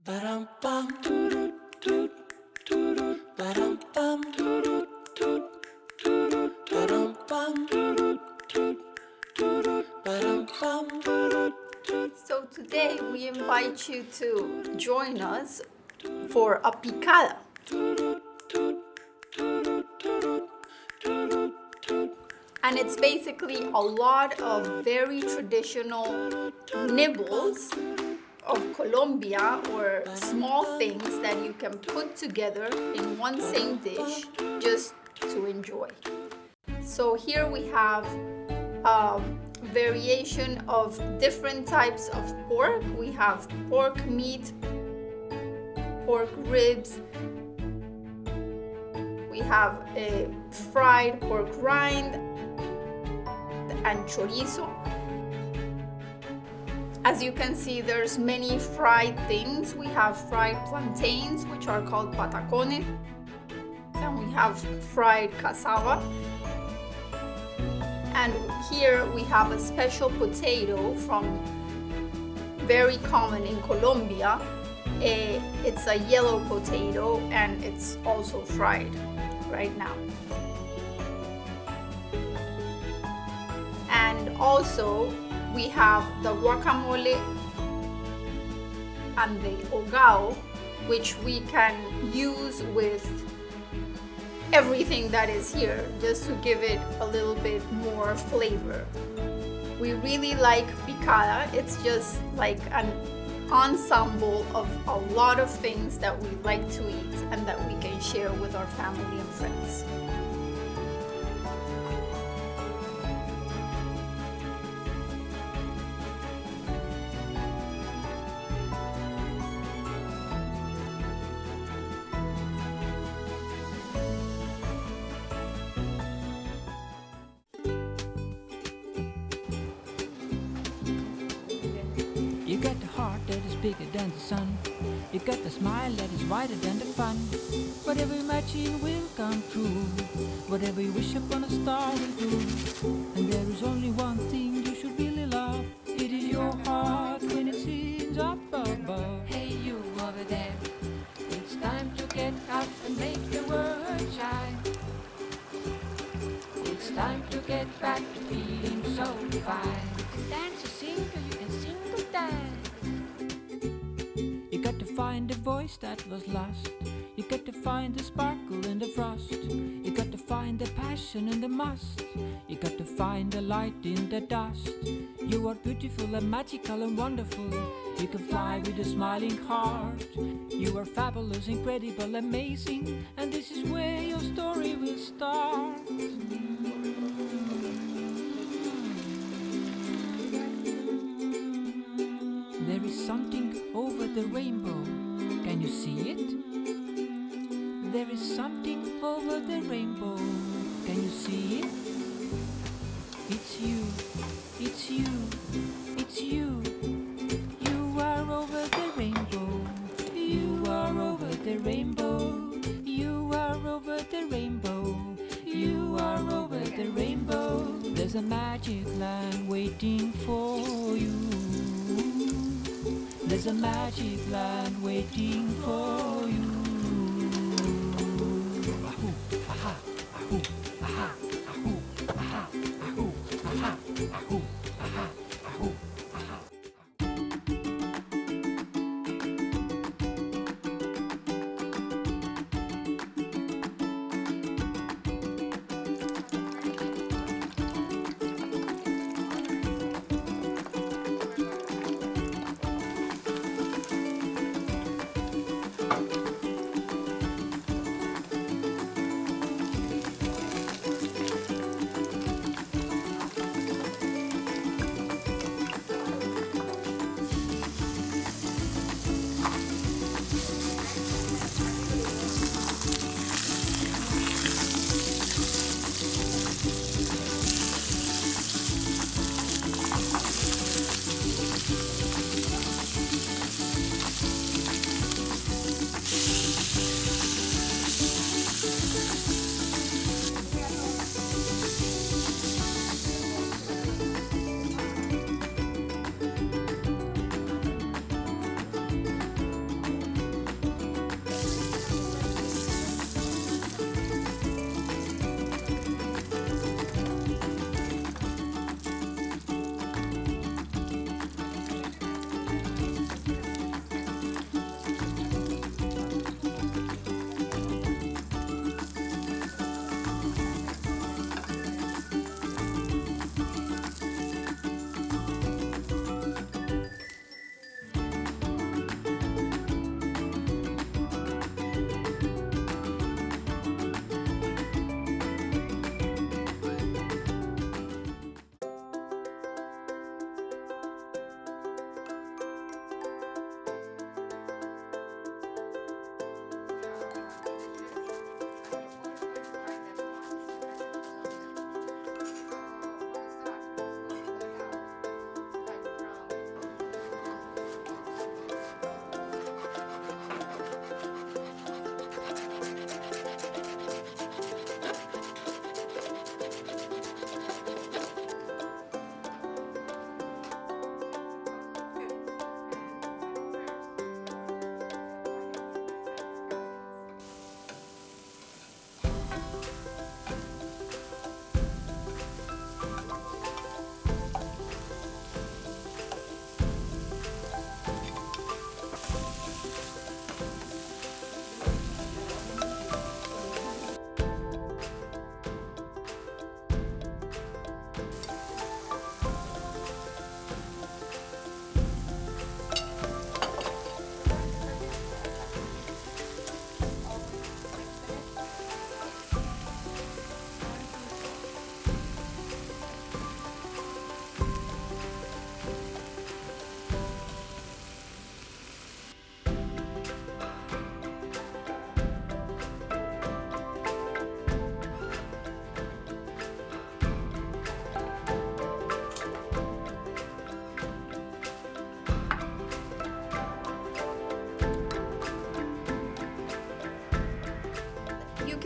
So today we invite you to join us for a picada. And it's basically a lot of very traditional nibbles of Colombia, or small things that you can put together in one same dish just to enjoy. So here we have a variation of different types of pork. We have pork meat, pork ribs. We have a fried pork rind and chorizo. As you can see, there's many fried things. We have fried plantains, which are called patacones, and we have fried cassava. And here we have a special potato from very common in Colombia. It's a yellow potato and it's also fried right now. And also we have the guacamole and the hogao, which we can use with everything that is here just to give it a little bit more flavor. We really like picada. It's just like an ensemble of a lot of things that we like to eat and that we can share with our family and friends. You got the heart that is bigger than the sun. You got the smile that is wider than the fun. Whatever you imagine will come true. Whatever you wish upon a star will do. And there is only one thing you should really love. It is your heart when it sings up above. Hey, you over there. It's time to get up and make the world shine. It's time to get back to feeling so fine. Dance a single, you can single dance. You got to find the voice that was lost. You got to find the sparkle in the frost. You got to find the passion in the must. You got to find the light in the dust. You are beautiful and magical and wonderful. You can fly with a smiling heart. You are fabulous, incredible, amazing. And this is where your story will start. There is something over the rainbow. Can you see it? There is something over the rainbow. Can you see it? It's you, it's you, it's you. You are over the rainbow. You are over the rainbow. You are over the rainbow. You are over the rainbow. There's a magic land waiting for you. There's a magic land waiting for you. Ahoo, aha, ahoo, aha, ahoo, aha, ahoo, aha, ahoo, aha, ahoo, aha.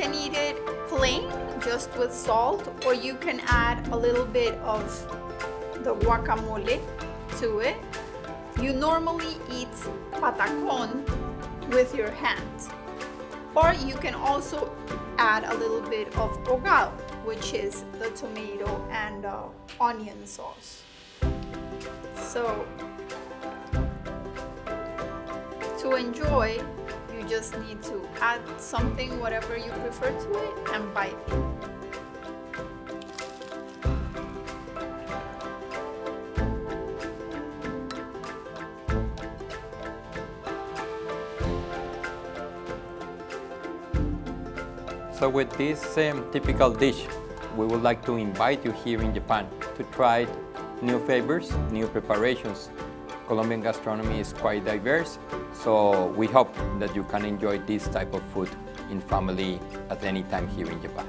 can eat it plain, just with salt, or you can add a little bit of the guacamole to it. You normally eat patacon with your hands, or you can also add a little bit of hogado, which is the tomato and onion sauce. So to enjoy, you just need to add something, whatever you prefer to it, and bite it. So with this typical dish, we would like to invite you here in Japan to try new flavors, new preparations. Colombian gastronomy is quite diverse, so we hope that you can enjoy this type of food in family at any time here in Japan.